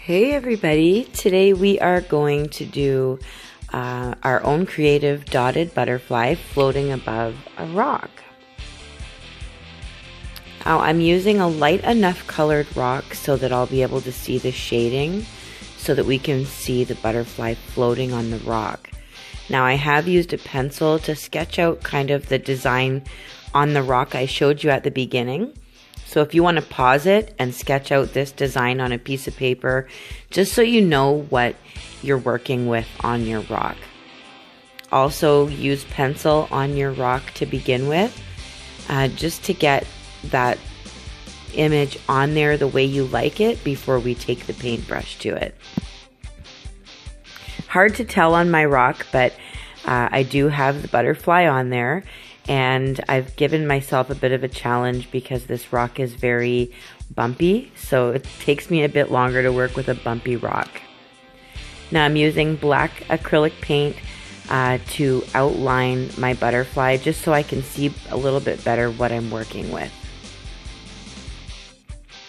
Hey everybody, today we are going to do our own creative dotted butterfly floating above a rock. Now I'm using a light enough colored rock so that I'll be able to see the shading so that we can see the butterfly floating on the rock. Now I have used a pencil to sketch out kind of the design on the rock I showed you at the beginning. So if you want to pause it and sketch out this design on a piece of paper, just so you know what you're working with on your rock. Also use pencil on your rock to begin with, just to get that image on there the way you like it before we take the paintbrush to it. Hard to tell on my rock, but I do have the butterfly on there. And I've given myself a bit of a challenge because this rock is very bumpy, so it takes me a bit longer to work with a bumpy rock. Now I'm using black acrylic paint to outline my butterfly just so I can see a little bit better what I'm working with.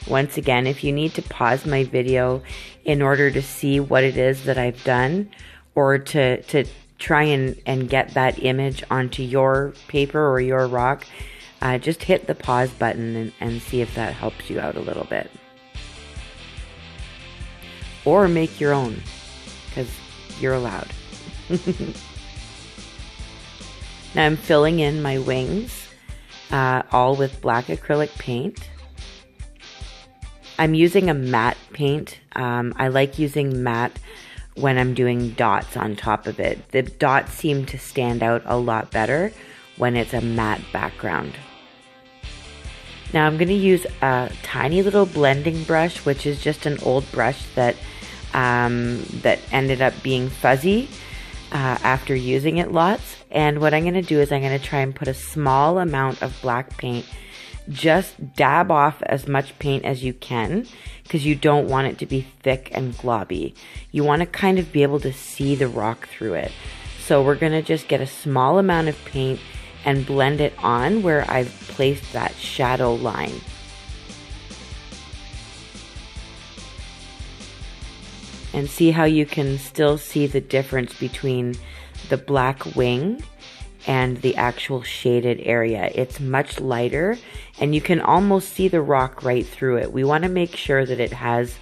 Once again, if you need to pause my video in order to see what it is that I've done, or to try and get that image onto your paper or your rock, just hit the pause button and see if that helps you out a little bit. Or make your own, because you're allowed. Now I'm filling in my wings, all with black acrylic paint. I'm using a matte paint. I like using matte when I'm doing dots on top of it. The dots seem to stand out a lot better when it's a matte background. Now I'm going to use a tiny little blending brush, which is just an old brush that ended up being fuzzy after using it lots. And what I'm going to do is I'm going to try and put a small amount of black paint. Just dab off as much paint as you can, because you don't want it to be thick and globby. You want to kind of be able to see the rock through it. So we're going to just get a small amount of paint and blend it on where I've placed that shadow line. And see how you can still see the difference between the black wing and the actual shaded area. It's much lighter and you can almost see the rock right through it. We want to make sure that it has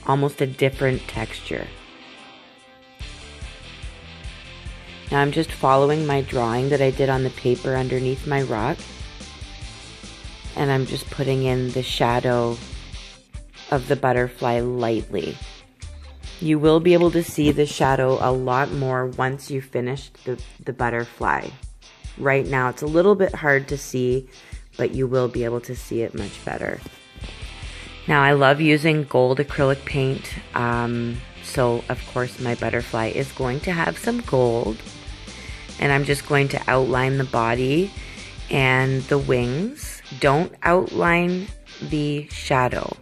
almost a different texture. Now I'm just following my drawing that I did on the paper underneath my rock, and I'm just putting in the shadow of the butterfly lightly. You will be able to see the shadow a lot more once you finish the butterfly. Right now it's a little bit hard to see, but you will be able to see it much better. Now I love using gold acrylic paint, so of course my butterfly is going to have some gold. And I'm just going to outline the body and the wings. Don't outline the shadow,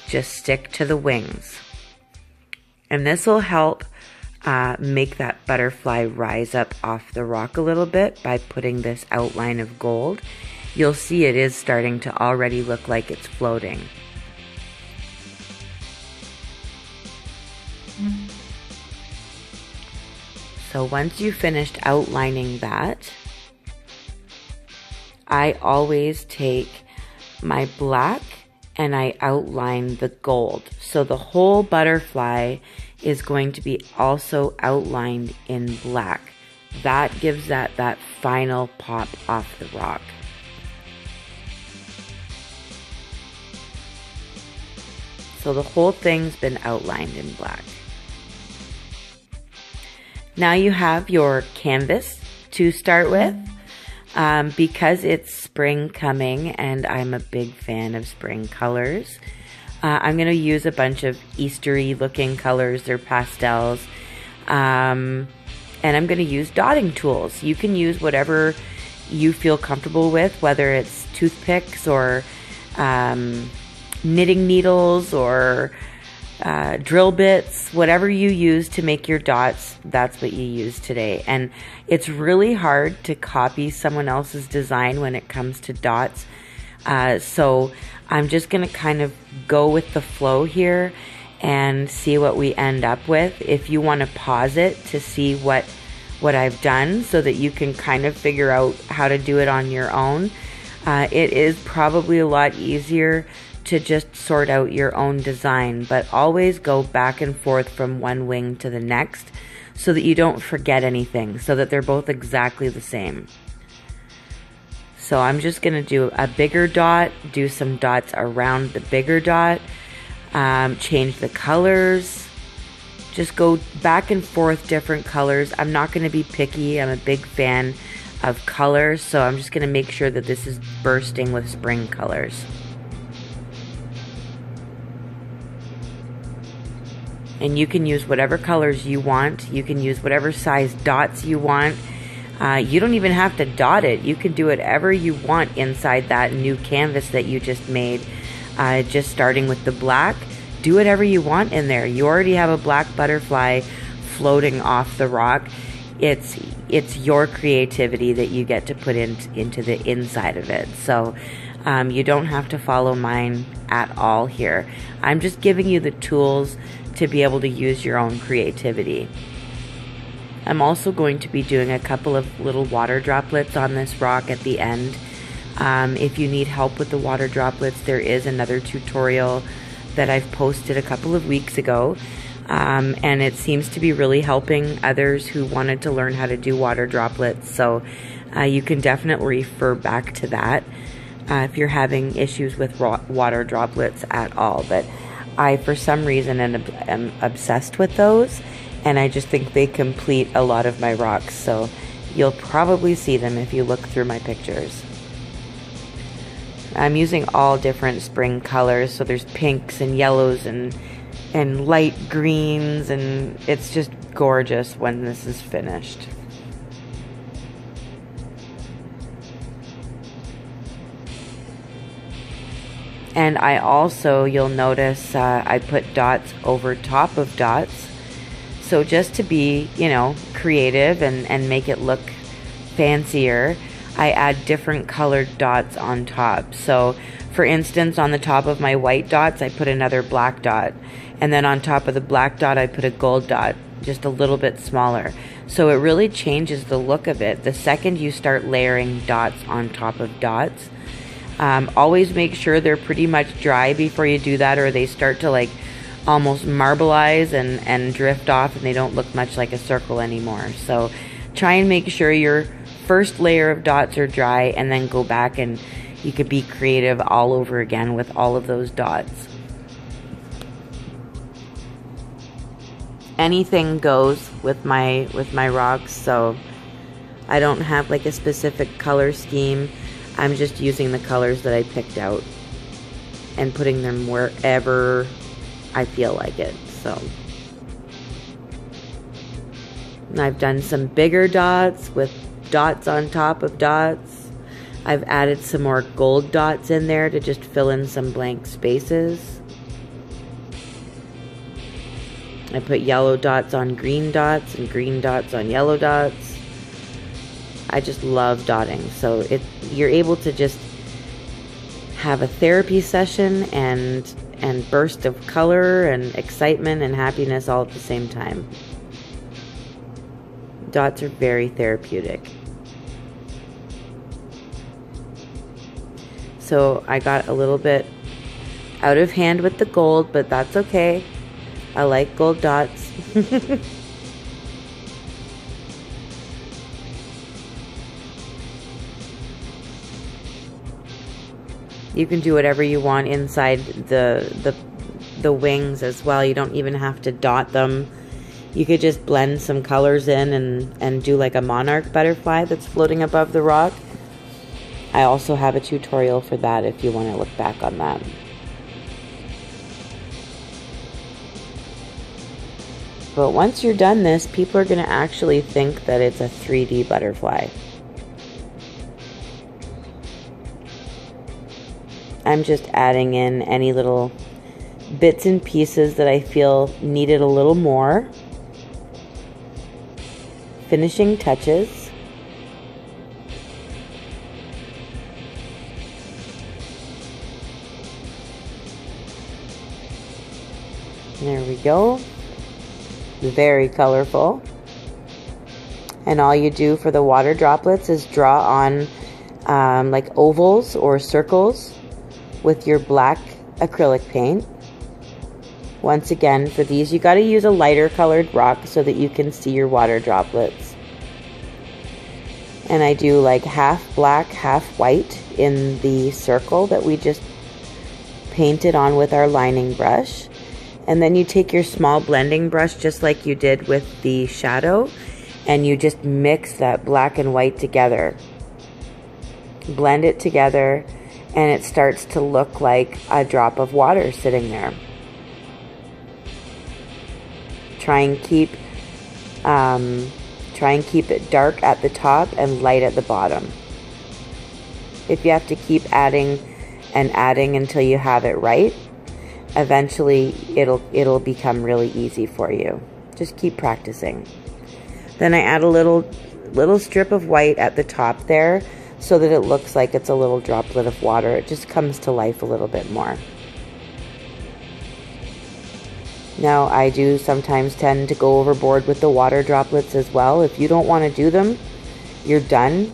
just stick to the wings. And this will help make that butterfly rise up off the rock a little bit by putting this outline of gold. You'll see it is starting to already look like it's floating. So once you've finished outlining that, I always take my black and I outline the gold. So the whole butterfly is going to be also outlined in black. That gives that final pop off the rock. So the whole thing's been outlined in black. Now you have your canvas to start with. Because it's spring coming and I'm a big fan of spring colors, I'm going to use a bunch of Eastery looking colors. They're pastels. And I'm going to use dotting tools. You can use whatever you feel comfortable with, whether it's toothpicks or knitting needles or drill bits, whatever you use to make your dots, that's what you use today. And it's really hard to copy someone else's design when it comes to dots. So I'm just going to kind of go with the flow here and see what we end up with. If you want to pause it to see what I've done so that you can kind of figure out how to do it on your own, it is probably a lot easier to just sort out your own design, but always go back and forth from one wing to the next so that you don't forget anything, so that they're both exactly the same. So I'm just going to do a bigger dot, do some dots around the bigger dot, change the colors, just go back and forth different colors. I'm not going to be picky. I'm a big fan of colors, so I'm just going to make sure that this is bursting with spring colors. And you can use whatever colors you want. You can use whatever size dots you want. You don't even have to dot it. You can do whatever you want inside that new canvas that you just made. Just starting with the black. Do whatever you want in there. You already have a black butterfly floating off the rock. It's your creativity that you get to put into the inside of it. So you don't have to follow mine at all here. I'm just giving you the tools to be able to use your own creativity. I'm also going to be doing a couple of little water droplets on this rock at the end. If you need help with the water droplets, there is another tutorial that I've posted a couple of weeks ago, and it seems to be really helping others who wanted to learn how to do water droplets. So you can definitely refer back to that if you're having issues with water droplets at all. But I, for some reason, am obsessed with those, and I just think they complete a lot of my rocks. So you'll probably see them if you look through my pictures. I'm using all different spring colors, so there's pinks and yellows and light greens, and it's just gorgeous when this is finished. And I also, you'll notice, I put dots over top of dots. So just to be, creative and make it look fancier, I add different colored dots on top. So for instance, on the top of my white dots, I put another black dot. And then on top of the black dot, I put a gold dot, just a little bit smaller. So it really changes the look of it the second you start layering dots on top of dots. Always make sure they're pretty much dry before you do that, or they start to almost marbleize and drift off, and they don't look much like a circle anymore. So try and make sure your first layer of dots are dry, and then go back and you could be creative all over again with all of those dots. Anything goes with my rocks, so I don't have a specific color scheme. I'm just using the colors that I picked out and putting them wherever I feel like it. So and I've done some bigger dots with dots on top of dots. I've added some more gold dots in there to just fill in some blank spaces. I put yellow dots on green dots and green dots on yellow dots. I just love dotting. So you're able to just have a therapy session and burst of color and excitement and happiness all at the same time. Dots are very therapeutic. So I got a little bit out of hand with the gold, but that's okay. I like gold dots. You can do whatever you want inside the wings as well. You don't even have to dot them. You could just blend some colors in and do a monarch butterfly that's floating above the rock. I also have a tutorial for that if you want to look back on that. But once you're done this, people are going to actually think that it's a 3D butterfly. I'm just adding in any little bits and pieces that I feel needed a little more. Finishing touches. There we go. Very colorful. And all you do for the water droplets is draw on like ovals or circles with your black acrylic paint. Once again, for these you got to use a lighter colored rock so that you can see your water droplets. And I do like half black, half white in the circle that we just painted on with our lining brush. And then you take your small blending brush just like you did with the shadow, and you just mix that black and white together. Blend it together, and it starts to look like a drop of water sitting there. Try and keep it dark at the top and light at the bottom. If you have to keep adding and adding until you have it right, eventually it'll become really easy for you. Just keep practicing. Then I add a little strip of white at the top there so that it looks like it's a little droplet of water. It just comes to life a little bit more. Now, I do sometimes tend to go overboard with the water droplets as well. If you don't want to do them, you're done.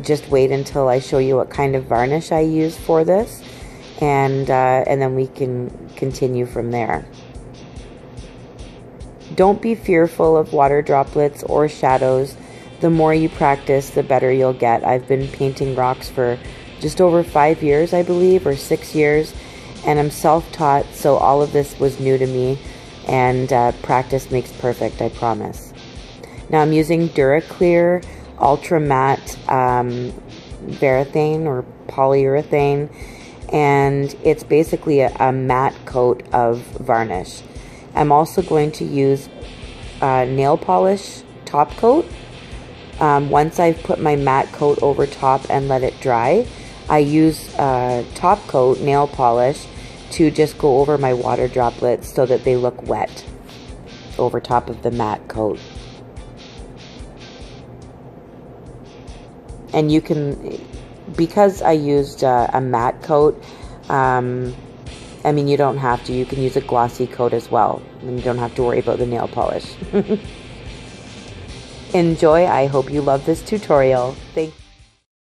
Just wait until I show you what kind of varnish I use for this, and then we can continue from there. Don't be fearful of water droplets or shadows. The more you practice, the better you'll get. I've been painting rocks for just over 5 years, I believe, or 6 years. And I'm self-taught, so all of this was new to me, and practice makes perfect, I promise. Now I'm using Duraclear Ultra Matte Varathane or polyurethane, and it's basically a matte coat of varnish. I'm also going to use nail polish top coat. Once I've put my matte coat over top and let it dry, I use top coat nail polish to just go over my water droplets so that they look wet over top of the matte coat. And you can, because I used a matte coat, I mean, you don't have to. You can use a glossy coat as well, and you don't have to worry about the nail polish. Enjoy. I hope you love this tutorial. Thank you.